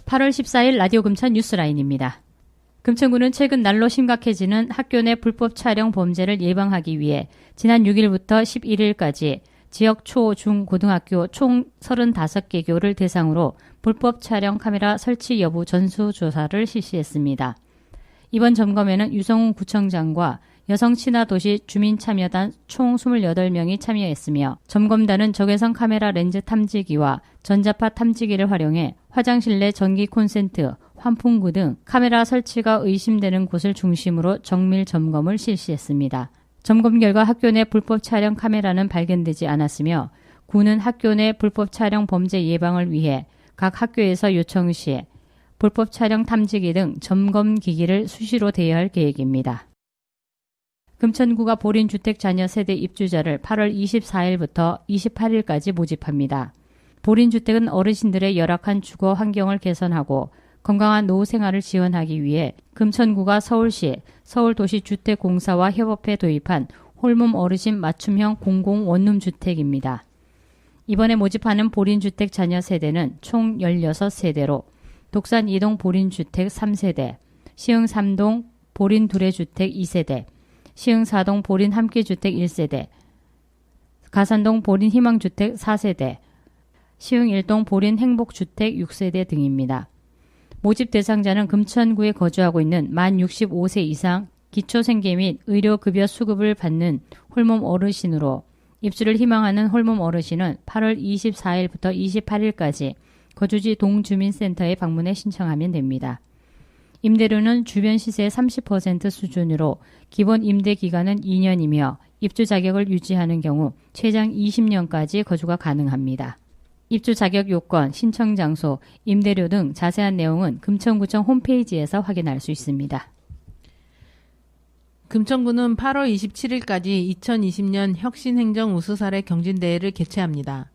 8월 14일 라디오 금천 뉴스라인입니다. 금천구는 최근 날로 심각해지는 학교 내 불법 촬영 범죄를 예방하기 위해 지난 6일부터 11일까지 지역 초, 중, 고등학교 총 35개 교를 대상으로 불법 촬영 카메라 설치 여부 전수조사를 실시했습니다. 이번 점검에는 유성훈 구청장과 여성친화도시 주민참여단 총 28명이 참여했으며 점검단은 적외선 카메라 렌즈 탐지기와 전자파 탐지기를 활용해 화장실 내 전기 콘센트, 환풍구 등 카메라 설치가 의심되는 곳을 중심으로 정밀 점검을 실시했습니다. 점검 결과 학교 내 불법 촬영 카메라는 발견되지 않았으며 구는 학교 내 불법 촬영 범죄 예방을 위해 각 학교에서 요청 시 불법 촬영 탐지기 등 점검 기기를 수시로 대여할 계획입니다. 금천구가 보린주택 자녀 세대 입주자를 8월 24일부터 28일까지 모집합니다. 보린주택은 어르신들의 열악한 주거 환경을 개선하고 건강한 노후 생활을 지원하기 위해 금천구가 서울시 서울도시주택공사와 협업해 도입한 홀몸 어르신 맞춤형 공공원룸주택입니다. 이번에 모집하는 보린주택 자녀 세대는 총 16세대로 독산 2동 보린주택 3세대, 시흥 3동 보린 두레주택 2세대, 시흥 4동 보린 함께주택 1세대, 가산동 보린 희망주택 4세대, 시흥 1동 보린 행복주택 6세대 등입니다. 모집 대상자는 금천구에 거주하고 있는 만 65세 이상 기초생계 및 의료급여 수급을 받는 홀몸 어르신으로 입주를 희망하는 홀몸 어르신은 8월 24일부터 28일까지 거주지 동주민센터에 방문해 신청하면 됩니다. 임대료는 주변 시세의 30% 수준으로 기본 임대 기간은 2년이며 입주 자격을 유지하는 경우 최장 20년까지 거주가 가능합니다. 입주 자격 요건, 신청 장소, 임대료 등 자세한 내용은 금천구청 홈페이지에서 확인할 수 있습니다. 금천구는 8월 27일까지 2020년 혁신행정 우수사례 경진대회를 개최합니다.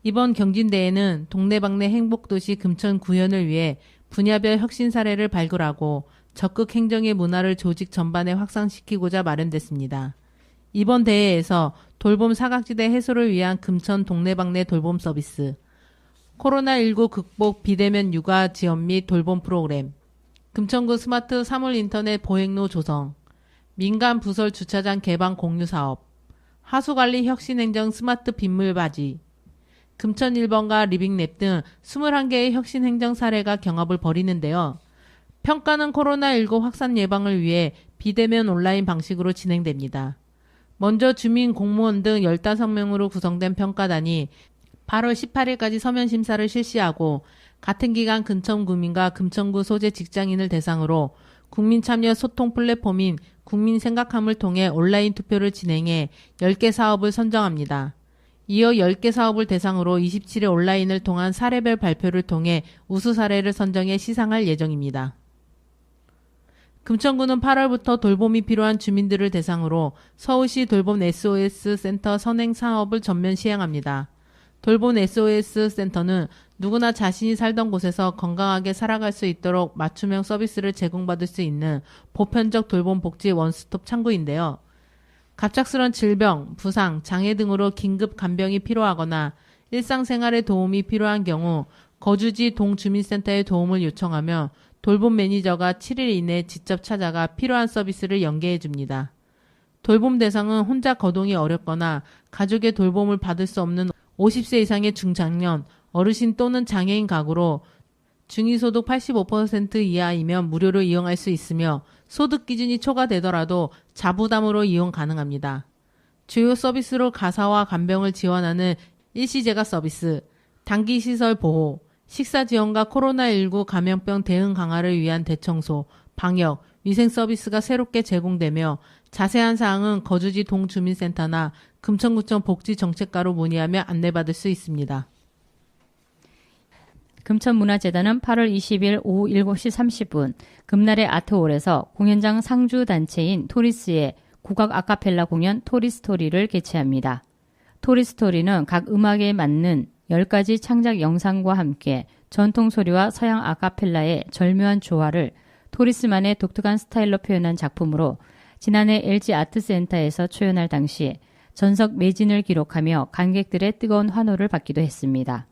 이번 경진대회는 동네방네 행복도시 금천구현을 위해 분야별 혁신 사례를 발굴하고 적극 행정의 문화를 조직 전반에 확산시키고자 마련됐습니다. 이번 대회에서 돌봄 사각지대 해소를 위한 금천 동네방네 돌봄 서비스, 코로나19 극복 비대면 육아 지원 및 돌봄 프로그램, 금천구 스마트 사물 인터넷 보행로 조성, 민간 부설 주차장 개방 공유 사업, 하수관리 혁신행정 스마트 빗물 바지, 금천 1번가 리빙랩 등 21개의 혁신행정 사례가 경합을 벌이는데요. 평가는 코로나19 확산 예방을 위해 비대면 온라인 방식으로 진행됩니다. 먼저 주민, 공무원 등 15명으로 구성된 평가단이 8월 18일까지 서면 심사를 실시하고 같은 기간 금천구민과 금천구 소재 직장인을 대상으로 국민 참여 소통 플랫폼인 국민 생각함을 통해 온라인 투표를 진행해 10개 사업을 선정합니다. 이어 10개 사업을 대상으로 27일 온라인을 통한 사례별 발표를 통해 우수 사례를 선정해 시상할 예정입니다. 금천구는 8월부터 돌봄이 필요한 주민들을 대상으로 서울시 돌봄 SOS 센터 선행 사업을 전면 시행합니다. 돌봄 SOS 센터는 누구나 자신이 살던 곳에서 건강하게 살아갈 수 있도록 맞춤형 서비스를 제공받을 수 있는 보편적 돌봄 복지 원스톱 창구인데요. 갑작스런 질병, 부상, 장애 등으로 긴급 간병이 필요하거나 일상생활에 도움이 필요한 경우 거주지 동주민센터에 도움을 요청하며 돌봄 매니저가 7일 이내 직접 찾아가 필요한 서비스를 연계해 줍니다. 돌봄 대상은 혼자 거동이 어렵거나 가족의 돌봄을 받을 수 없는 50세 이상의 중장년, 어르신 또는 장애인 가구로 중위소득 85% 이하이면 무료로 이용할 수 있으며 소득 기준이 초과되더라도 자부담으로 이용 가능합니다. 주요 서비스로 가사와 간병을 지원하는 일시재가 서비스, 단기시설 보호, 식사 지원과 코로나19 감염병 대응 강화를 위한 대청소, 방역, 위생 서비스가 새롭게 제공되며 자세한 사항은 거주지 동주민센터나 금천구청 복지정책과로 문의하며 안내받을 수 있습니다. 금천문화재단은 8월 20일 오후 7시 30분 금날의 아트홀에서 공연장 상주단체인 토리스의 국악 아카펠라 공연 토리스토리를 개최합니다. 토리스토리는 각 음악에 맞는 10가지 창작 영상과 함께 전통 소리와 서양 아카펠라의 절묘한 조화를 토리스만의 독특한 스타일로 표현한 작품으로 지난해 LG 아트센터에서 초연할 당시 전석 매진을 기록하며 관객들의 뜨거운 환호를 받기도 했습니다.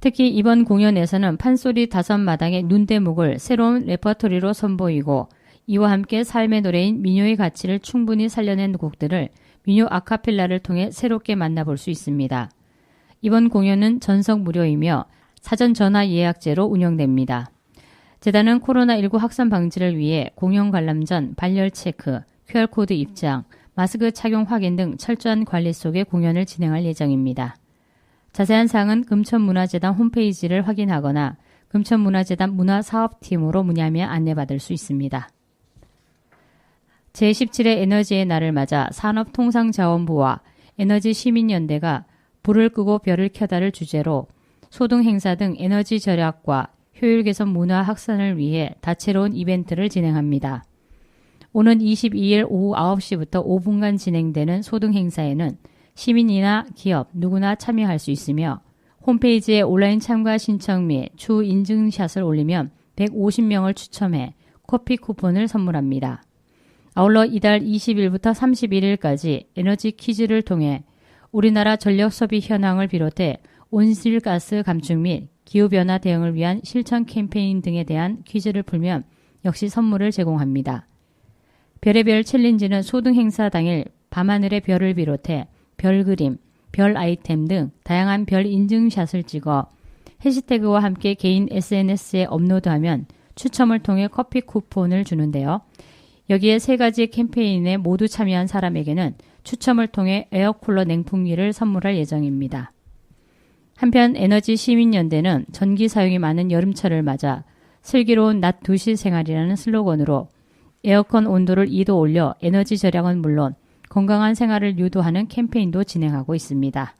특히 이번 공연에서는 판소리 5마당의 눈대목을 새로운 레퍼토리로 선보이고 이와 함께 삶의 노래인 민요의 가치를 충분히 살려낸 곡들을 민요 아카펠라를 통해 새롭게 만나볼 수 있습니다. 이번 공연은 전석 무료이며 사전 전화 예약제로 운영됩니다. 재단은 코로나19 확산 방지를 위해 공연 관람 전 발열 체크, QR코드 입장, 마스크 착용 확인 등 철저한 관리 속에 공연을 진행할 예정입니다. 자세한 사항은 금천문화재단 홈페이지를 확인하거나 금천문화재단 문화사업팀으로 문의하며 안내받을 수 있습니다. 제17회 에너지의 날을 맞아 산업통상자원부와 에너지시민연대가 불을 끄고 별을 켜다를 주제로 소등행사 등 에너지 절약과 효율 개선 문화 확산을 위해 다채로운 이벤트를 진행합니다. 오는 22일 오후 9시부터 5분간 진행되는 소등행사에는 시민이나 기업 누구나 참여할 수 있으며 홈페이지에 온라인 참가 신청 및 추후 인증샷을 올리면 150명을 추첨해 커피 쿠폰을 선물합니다. 아울러 이달 20일부터 31일까지 에너지 퀴즈를 통해 우리나라 전력 소비 현황을 비롯해 온실가스 감축 및 기후변화 대응을 위한 실천 캠페인 등에 대한 퀴즈를 풀면 역시 선물을 제공합니다. 별의 별 챌린지는 소등 행사 당일 밤하늘의 별을 비롯해 별 그림, 별 아이템 등 다양한 별 인증샷을 찍어 해시태그와 함께 개인 SNS에 업로드하면 추첨을 통해 커피 쿠폰을 주는데요. 여기에 3가지 캠페인에 모두 참여한 사람에게는 추첨을 통해 에어쿨러 냉풍기를 선물할 예정입니다. 한편 에너지시민연대는 전기 사용이 많은 여름철을 맞아 슬기로운 낮 2시 생활이라는 슬로건으로 에어컨 온도를 2도 올려 에너지 절약은 물론 건강한 생활을 유도하는 캠페인도 진행하고 있습니다.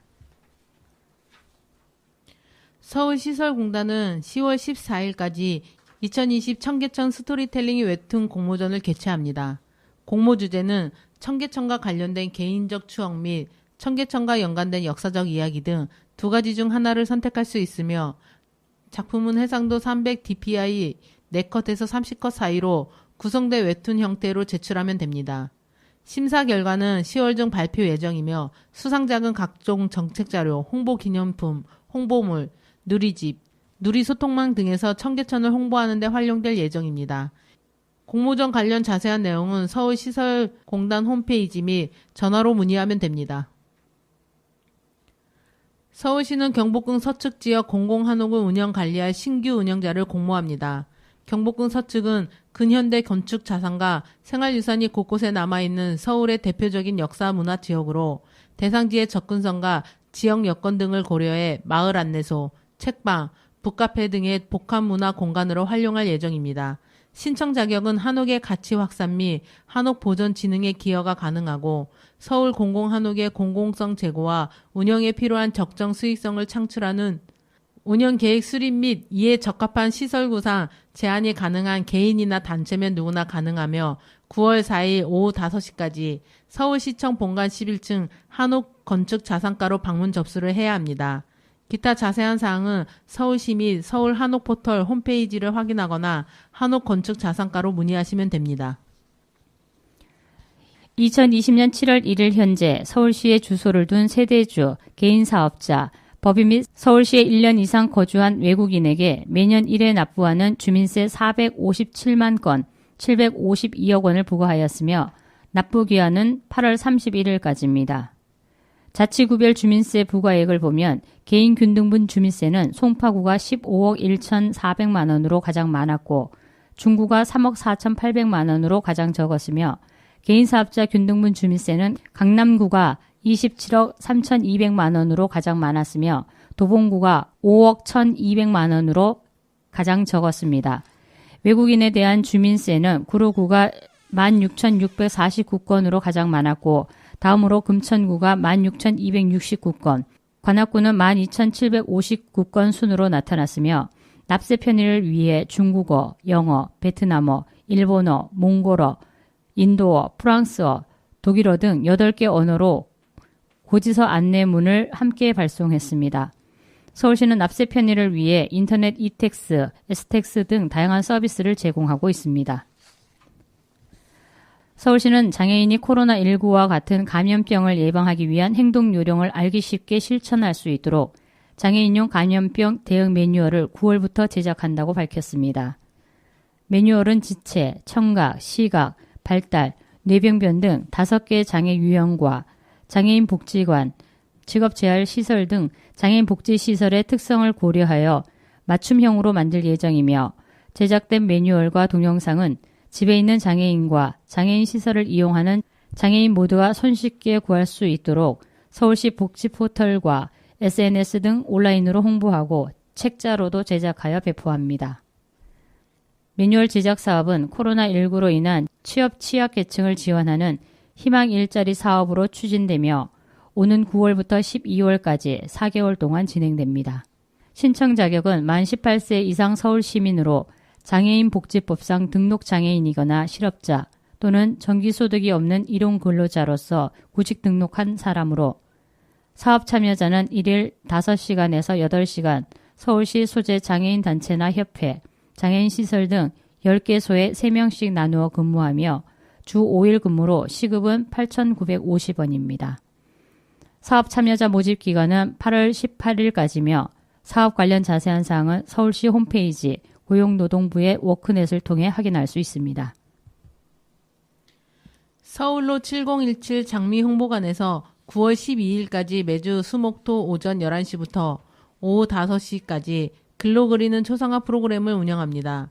서울시설공단은 10월 14일까지 2020 청계천 스토리텔링 웹툰 공모전을 개최합니다. 공모 주제는 청계천과 관련된 개인적 추억 및 청계천과 연관된 역사적 이야기 등 2가지 중 하나를 선택할 수 있으며 작품은 해상도 300dpi 4컷에서 30컷 사이로 구성된 웹툰 형태로 제출하면 됩니다. 심사 결과는 10월 중 발표 예정이며 수상작은 각종 정책자료, 홍보기념품, 홍보물, 누리집, 누리소통망 등에서 청계천을 홍보하는 데 활용될 예정입니다. 공모전 관련 자세한 내용은 서울시설공단 홈페이지 및 전화로 문의하면 됩니다. 서울시는 경복궁 서측 지역 공공한옥을 운영-관리할 신규 운영자를 공모합니다. 경복궁 서측은 근현대 건축 자산과 생활유산이 곳곳에 남아있는 서울의 대표적인 역사 문화 지역으로 대상지의 접근성과 지역 여건 등을 고려해 마을 안내소, 책방, 북카페 등의 복합 문화 공간으로 활용할 예정입니다. 신청 자격은 한옥의 가치 확산 및 한옥 보존 진흥에 기여가 가능하고 서울 공공한옥의 공공성 제고와 운영에 필요한 적정 수익성을 창출하는 운영 계획 수립 및 이에 적합한 시설 구상, 제한이 가능한 개인이나 단체면 누구나 가능하며 9월 4일 오후 5시까지 서울시청 본관 11층 한옥 건축 자산가로 방문 접수를 해야 합니다. 기타 자세한 사항은 서울시 및 서울 한옥포털 홈페이지를 확인하거나 한옥건축자산가로 문의하시면 됩니다. 2020년 7월 1일 현재 서울시에 주소를 둔 세대주, 개인사업자, 법인 및 서울시에 1년 이상 거주한 외국인에게 매년 1회 납부하는 주민세 457만 건, 752억 원을 부과하였으며 납부기한은 8월 31일까지입니다. 자치구별 주민세 부과액을 보면 개인균등분 주민세는 송파구가 15억 1,400만 원으로 가장 많았고 중구가 3억 4,800만 원으로 가장 적었으며 개인사업자 균등분 주민세는 강남구가 27억 3,200만 원으로 가장 많았으며 도봉구가 5억 1,200만 원으로 가장 적었습니다. 외국인에 대한 주민세는 구로구가 16,649건으로 가장 많았고 다음으로 금천구가 16,269건, 관악구는 12,759건 순으로 나타났으며 납세 편의를 위해 중국어, 영어, 베트남어, 일본어, 몽골어, 인도어, 프랑스어, 독일어 등 8개 언어로 고지서 안내문을 함께 발송했습니다. 서울시는 납세 편의를 위해 인터넷 이텍스, S텍스 등 다양한 서비스를 제공하고 있습니다. 서울시는 장애인이 코로나19와 같은 감염병을 예방하기 위한 행동 요령을 알기 쉽게 실천할 수 있도록 장애인용 감염병 대응 매뉴얼을 9월부터 제작한다고 밝혔습니다. 매뉴얼은 지체, 청각, 시각, 발달, 뇌병변 등 5개 장애 유형과 장애인 복지관, 직업재활시설 등 장애인 복지시설의 특성을 고려하여 맞춤형으로 만들 예정이며 제작된 매뉴얼과 동영상은 집에 있는 장애인과 장애인 시설을 이용하는 장애인 모두가 손쉽게 구할 수 있도록 서울시 복지포털과 SNS 등 온라인으로 홍보하고 책자로도 제작하여 배포합니다. 매뉴얼 제작 사업은 코로나19로 인한 취업 취약계층을 지원하는 희망 일자리 사업으로 추진되며 오는 9월부터 12월까지 4개월 동안 진행됩니다. 신청 자격은 만 18세 이상 서울 시민으로 장애인 복지법상 등록 장애인이거나 실업자 또는 정기소득이 없는 일용 근로자로서 구직 등록한 사람으로 사업 참여자는 1일 5시간에서 8시간 서울시 소재 장애인 단체나 협회, 장애인 시설 등 10개소에 3명씩 나누어 근무하며 주 5일 근무로 시급은 8,950원입니다. 사업 참여자 모집 기간은 8월 18일까지며 사업 관련 자세한 사항은 서울시 홈페이지 고용노동부의 워크넷을 통해 확인할 수 있습니다. 서울로 7017 장미 홍보관에서 9월 12일까지 매주 수목토 오전 11시부터 오후 5시까지 글로 그리는 초상화 프로그램을 운영합니다.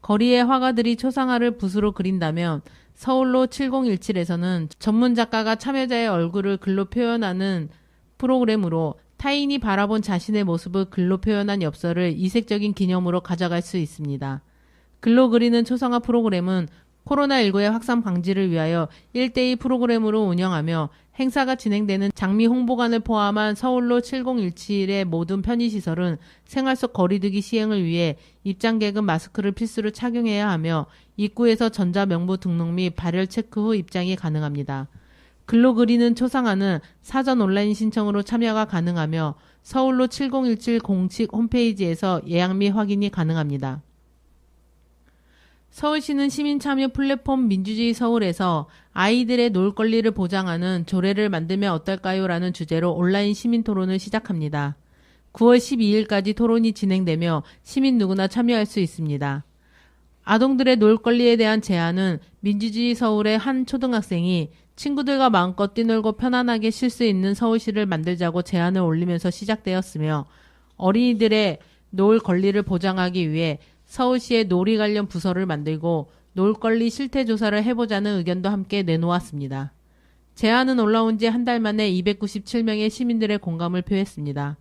거리의 화가들이 초상화를 붓으로 그린다면 서울로 7017에서는 전문 작가가 참여자의 얼굴을 글로 표현하는 프로그램으로 타인이 바라본 자신의 모습을 글로 표현한 엽서를 이색적인 기념으로 가져갈 수 있습니다. 글로 그리는 초상화 프로그램은 코로나19의 확산 방지를 위하여 1대2 프로그램으로 운영하며 행사가 진행되는 장미 홍보관을 포함한 서울로 7017의 모든 편의시설은 생활 속 거리두기 시행을 위해 입장객은 마스크를 필수로 착용해야 하며 입구에서 전자명부 등록 및 발열 체크 후 입장이 가능합니다. 글로 그리는 초상화는 사전 온라인 신청으로 참여가 가능하며 서울로 7017 공식 홈페이지에서 예약 및 확인이 가능합니다. 서울시는 시민참여 플랫폼 민주주의 서울에서 아이들의 놀 권리를 보장하는 조례를 만들면 어떨까요? 라는 주제로 온라인 시민 토론을 시작합니다. 9월 12일까지 토론이 진행되며 시민 누구나 참여할 수 있습니다. 아동들의 놀 권리에 대한 제안은 민주주의 서울의 한 초등학생이 친구들과 마음껏 뛰놀고 편안하게 쉴 수 있는 서울시를 만들자고 제안을 올리면서 시작되었으며 어린이들의 놀 권리를 보장하기 위해 서울시의 놀이 관련 부서를 만들고 놀권리 실태조사를 해보자는 의견도 함께 내놓았습니다. 제안은 올라온 지 한 달 만에 297명의 시민들의 공감을 표했습니다.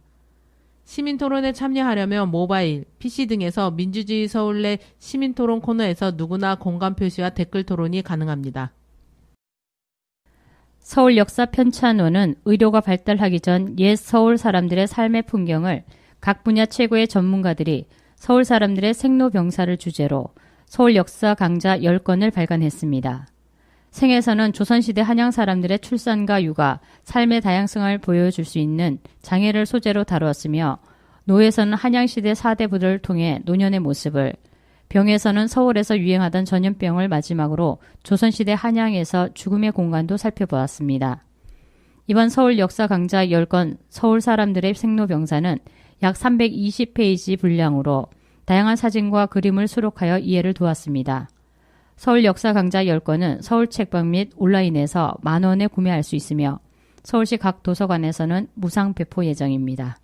시민토론에 참여하려면 모바일, PC 등에서 민주주의 서울 내 시민토론 코너에서 누구나 공감 표시와 댓글 토론이 가능합니다. 서울 역사 편찬원은 의료가 발달하기 전 옛 서울 사람들의 삶의 풍경을 각 분야 최고의 전문가들이 서울 사람들의 생로병사를 주제로 서울 역사 강좌 10권을 발간했습니다. 생에서는 조선시대 한양 사람들의 출산과 육아, 삶의 다양성을 보여줄 수 있는 장애를 소재로 다루었으며 노에서는 한양시대 4대 부들을 통해 노년의 모습을, 병에서는 서울에서 유행하던 전염병을 마지막으로 조선시대 한양에서 죽음의 공간도 살펴보았습니다. 이번 서울 역사 강좌 10권 서울 사람들의 생로병사는 약 320페이지 분량으로 다양한 사진과 그림을 수록하여 이해를 도왔습니다. 서울 역사 강좌 10권은 서울 책방 및 온라인에서 만원에 구매할 수 있으며 서울시 각 도서관에서는 무상 배포 예정입니다.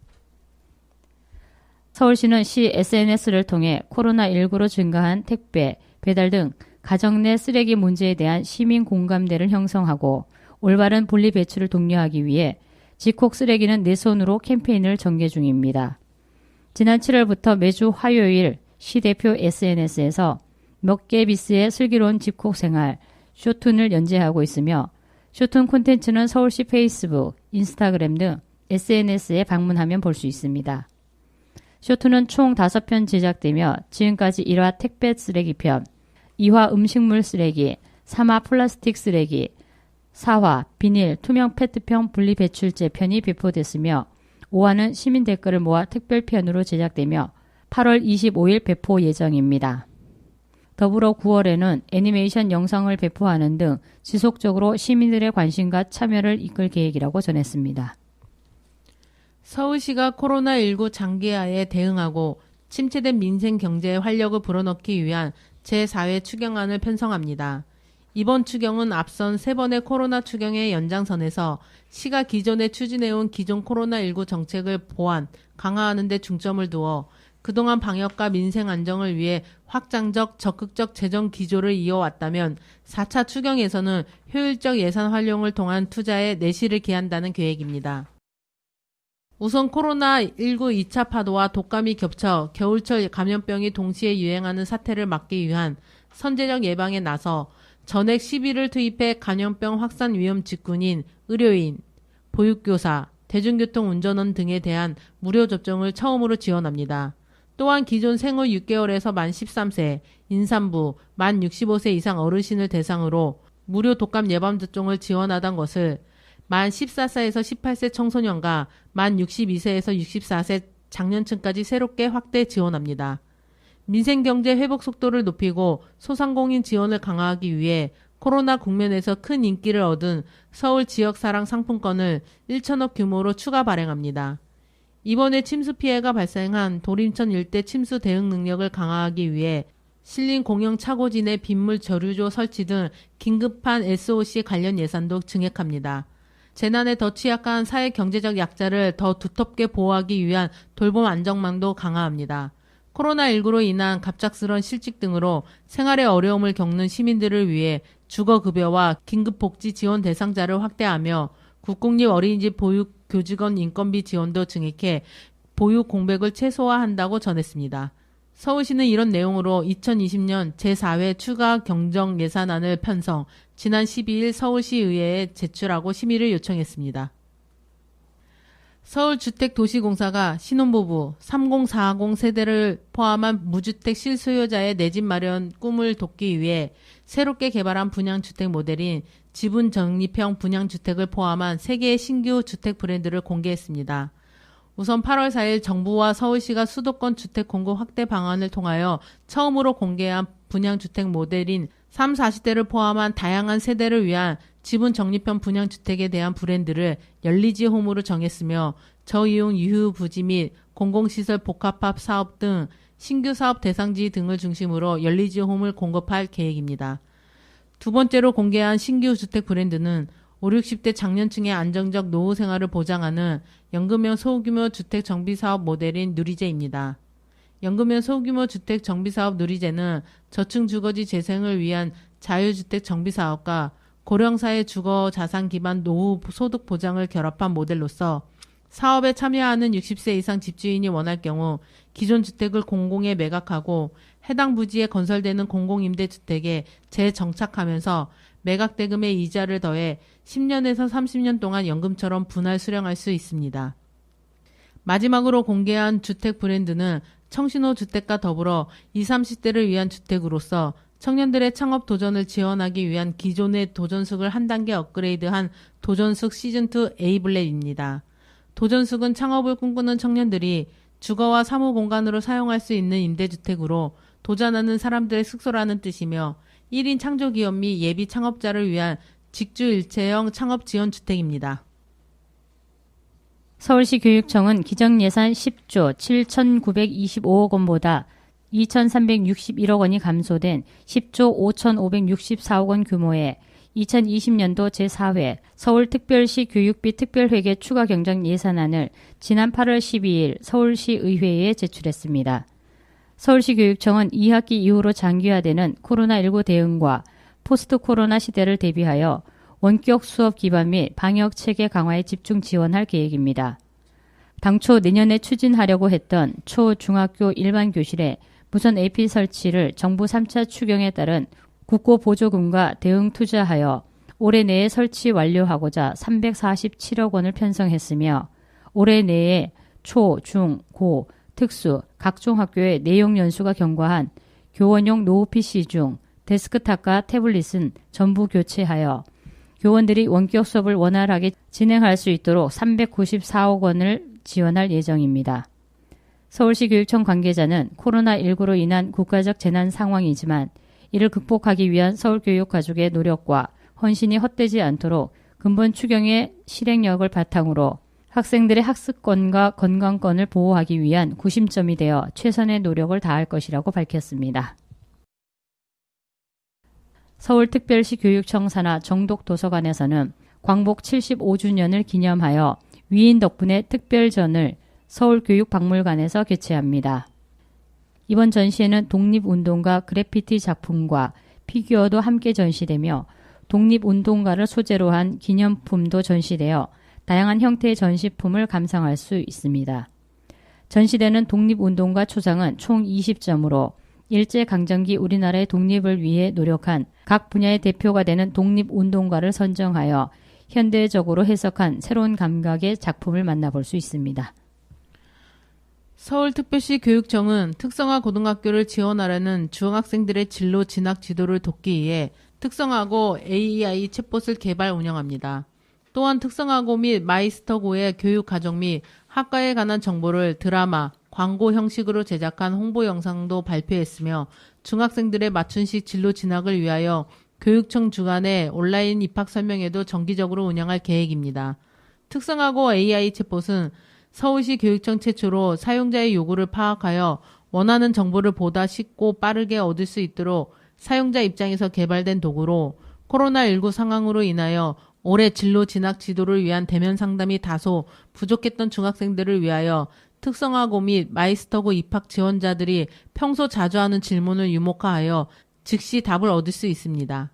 서울시는 시 SNS를 통해 코로나19로 증가한 택배, 배달 등 가정 내 쓰레기 문제에 대한 시민 공감대를 형성하고 올바른 분리 배출을 독려하기 위해 직콕 쓰레기는 내 손으로 캠페인을 전개 중입니다. 지난 7월부터 매주 화요일 시 대표 SNS에서 몇 개 비스의 슬기로운 집콕 생활 쇼툰을 연재하고 있으며 쇼툰 콘텐츠는 서울시 페이스북, 인스타그램 등 SNS에 방문하면 볼 수 있습니다. 쇼툰은 총 5편 제작되며 지금까지 1화 택배 쓰레기 편, 2화 음식물 쓰레기, 3화 플라스틱 쓰레기, 4화 비닐, 투명 페트병 분리 배출제 편이 배포됐으며 5화는 시민 댓글을 모아 특별편으로 제작되며 8월 25일 배포 예정입니다. 더불어 9월에는 애니메이션 영상을 배포하는 등 지속적으로 시민들의 관심과 참여를 이끌 계획이라고 전했습니다. 서울시가 코로나19 장기화에 대응하고 침체된 민생 경제에 활력을 불어넣기 위한 제4회 추경안을 편성합니다. 이번 추경은 앞선 3번의 코로나 추경의 연장선에서 시가 기존에 추진해온 기존 코로나19 정책을 보완, 강화하는 데 중점을 두어 그동안 방역과 민생 안정을 위해 확장적, 적극적 재정 기조를 이어왔다면 4차 추경에서는 효율적 예산 활용을 통한 투자에 내실을 기한다는 계획입니다. 우선 코로나19 2차 파도와 독감이 겹쳐 겨울철 감염병이 동시에 유행하는 사태를 막기 위한 선제적 예방에 나서 전액 시비를 투입해 감염병 확산 위험 직군인 의료인, 보육교사, 대중교통 운전원 등에 대한 무료 접종을 처음으로 지원합니다. 또한 기존 생후 6개월에서 만 13세, 임산부, 만 65세 이상 어르신을 대상으로 무료 독감 예방 접종을 지원하던 것을 만 14세에서 18세 청소년과 만 62세에서 64세 장년층까지 새롭게 확대 지원합니다. 민생경제 회복 속도를 높이고 소상공인 지원을 강화하기 위해 코로나 국면에서 큰 인기를 얻은 서울 지역사랑 상품권을 1천억 규모로 추가 발행합니다. 이번에 침수 피해가 발생한 도림천 일대 침수 대응 능력을 강화하기 위해 신림 공영 차고진의 빗물 저류조 설치 등 긴급한 SOC 관련 예산도 증액합니다. 재난에 더 취약한 사회 경제적 약자를 더 두텁게 보호하기 위한 돌봄 안정망도 강화합니다. 코로나19로 인한 갑작스런 실직 등으로 생활에 어려움을 겪는 시민들을 위해 주거급여와 긴급복지 지원 대상자를 확대하며 국공립 어린이집 보육 교직원 인건비 지원도 증액해 보육 공백을 최소화한다고 전했습니다. 서울시는 이런 내용으로 2020년 제4회 추가 경정 예산안을 편성, 지난 12일 서울시의회에 제출하고 심의를 요청했습니다. 서울주택도시공사가 신혼부부 3040 세대를 포함한 무주택 실소유자의 내 집 마련 꿈을 돕기 위해 새롭게 개발한 분양주택 모델인 지분 적립형 분양주택을 포함한 3개의 신규 주택 브랜드를 공개했습니다. 우선 8월 4일 정부와 서울시가 수도권 주택 공급 확대 방안을 통하여 처음으로 공개한 분양주택 모델인 3, 40대를 포함한 다양한 세대를 위한 지분 적립형 분양주택에 대한 브랜드를 열리지 홈으로 정했으며 저이용 유휴부지 및 공공시설 복합합 사업 등 신규 사업 대상지 등을 중심으로 열리지 홈을 공급할 계획입니다. 두 번째로 공개한 신규 주택 브랜드는 5, 60대 장년층의 안정적 노후 생활을 보장하는 연금형 소규모 주택 정비사업 모델인 누리제입니다. 연금형 소규모 주택 정비사업 누리제는 저층 주거지 재생을 위한 자유주택 정비사업과 고령사의 주거 자산 기반 노후 소득 보장을 결합한 모델로서 사업에 참여하는 60세 이상 집주인이 원할 경우 기존 주택을 공공에 매각하고 해당 부지에 건설되는 공공임대주택에 재정착하면서 매각대금의 이자를 더해 10년에서 30년 동안 연금처럼 분할 수령할 수 있습니다. 마지막으로 공개한 주택 브랜드는 청신호 주택과 더불어 20, 30대를 위한 주택으로서 청년들의 창업 도전을 지원하기 위한 기존의 도전숙을 한 단계 업그레이드한 도전숙 시즌2 A블렛입니다. 도전숙은 창업을 꿈꾸는 청년들이 주거와 사무 공간으로 사용할 수 있는 임대주택으로 도전하는 사람들의 숙소라는 뜻이며 1인 창조기업 및 예비 창업자를 위한 직주일체형 창업지원주택입니다. 서울시 교육청은 기정예산 10조 7,925억 원보다 2,361억 원이 감소된 10조 5,564억 원 규모의 2020년도 제4회 서울특별시 교육비 특별회계 추가 경정 예산안을 지난 8월 12일 서울시의회에 제출했습니다. 서울시 교육청은 2학기 이후로 장기화되는 코로나19 대응과 포스트 코로나 시대를 대비하여 원격 수업 기반 및 방역 체계 강화에 집중 지원할 계획입니다. 당초 내년에 추진하려고 했던 초, 중학교 일반 교실에 무선 AP 설치를 정부 3차 추경에 따른 국고 보조금과 대응 투자하여 올해 내에 설치 완료하고자 347억 원을 편성했으며 올해 내에 초, 중, 고, 특수, 각종 학교의 내용 연수가 경과한 교원용 노후 PC 중 데스크탑과 태블릿은 전부 교체하여 교원들이 원격 수업을 원활하게 진행할 수 있도록 394억 원을 지원할 예정입니다. 서울시 교육청 관계자는 코로나19로 인한 국가적 재난 상황이지만 이를 극복하기 위한 서울교육 가족의 노력과 헌신이 헛되지 않도록 근본 추경의 실행력을 바탕으로 학생들의 학습권과 건강권을 보호하기 위한 구심점이 되어 최선의 노력을 다할 것이라고 밝혔습니다. 서울특별시 교육청 산하 정독도서관에서는 광복 75주년을 기념하여 위인 덕분에 특별전을 서울교육박물관에서 개최합니다. 이번 전시회는 독립운동가 그래피티 작품과 피규어도 함께 전시되며 독립운동가를 소재로 한 기념품도 전시되어 다양한 형태의 전시품을 감상할 수 있습니다. 전시되는 독립운동가 초상은 총 20점으로 일제강점기 우리나라의 독립을 위해 노력한 각 분야의 대표가 되는 독립운동가를 선정하여 현대적으로 해석한 새로운 감각의 작품을 만나볼 수 있습니다. 서울특별시 교육청은 특성화 고등학교를 지원하려는 중학생들의 진로 진학 지도를 돕기 위해 특성화고 AEI 챗봇을 개발 운영합니다. 또한 특성화고 및 마이스터고의 교육 과정 및 학과에 관한 정보를 드라마, 광고 형식으로 제작한 홍보 영상도 발표했으며 중학생들의 맞춤식 진로 진학을 위하여 교육청 주관의 온라인 입학 설명회도 정기적으로 운영할 계획입니다. 특성화고 AI 챗봇은 서울시 교육청 최초로 사용자의 요구를 파악하여 원하는 정보를 보다 쉽고 빠르게 얻을 수 있도록 사용자 입장에서 개발된 도구로 코로나19 상황으로 인하여 올해 진로 진학 지도를 위한 대면 상담이 다소 부족했던 중학생들을 위하여 특성화고 및 마이스터고 입학 지원자들이 평소 자주 하는 질문을 유목화하여 즉시 답을 얻을 수 있습니다.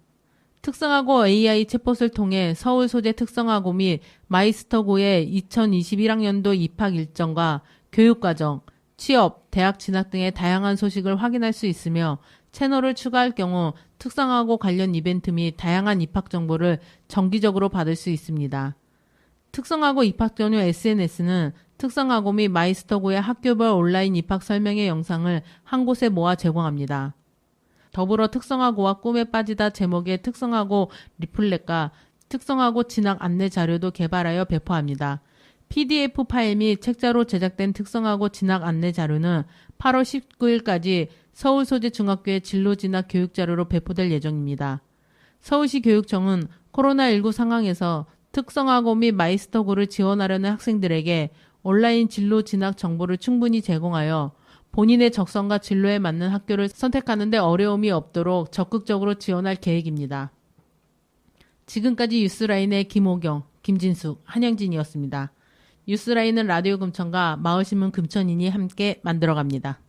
특성화고 AI 챗봇을 통해 서울 소재 특성화고 및 마이스터고의 2021학년도 입학 일정과 교육과정, 취업, 대학 진학 등의 다양한 소식을 확인할 수 있으며 채널을 추가할 경우 특성화고 관련 이벤트 및 다양한 입학 정보를 정기적으로 받을 수 있습니다. 특성화고 입학 전후 SNS는 특성화고 및 마이스터고의 학교별 온라인 입학 설명회 영상을 한 곳에 모아 제공합니다. 더불어 특성화고와 꿈에 빠지다 제목의 특성화고 리플렛과 특성화고 진학 안내 자료도 개발하여 배포합니다. PDF 파일 및 책자로 제작된 특성화고 진학 안내 자료는 8월 19일까지 서울 소재 중학교의 진로 진학 교육 자료로 배포될 예정입니다. 서울시 교육청은 코로나19 상황에서 특성화고 및 마이스터고를 지원하려는 학생들에게 온라인 진로 진학 정보를 충분히 제공하여 본인의 적성과 진로에 맞는 학교를 선택하는 데 어려움이 없도록 적극적으로 지원할 계획입니다. 지금까지 뉴스라인의 김호경, 김진숙, 한영진이었습니다. 뉴스라인은 라디오 금천과 마을신문 금천인이 함께 만들어갑니다.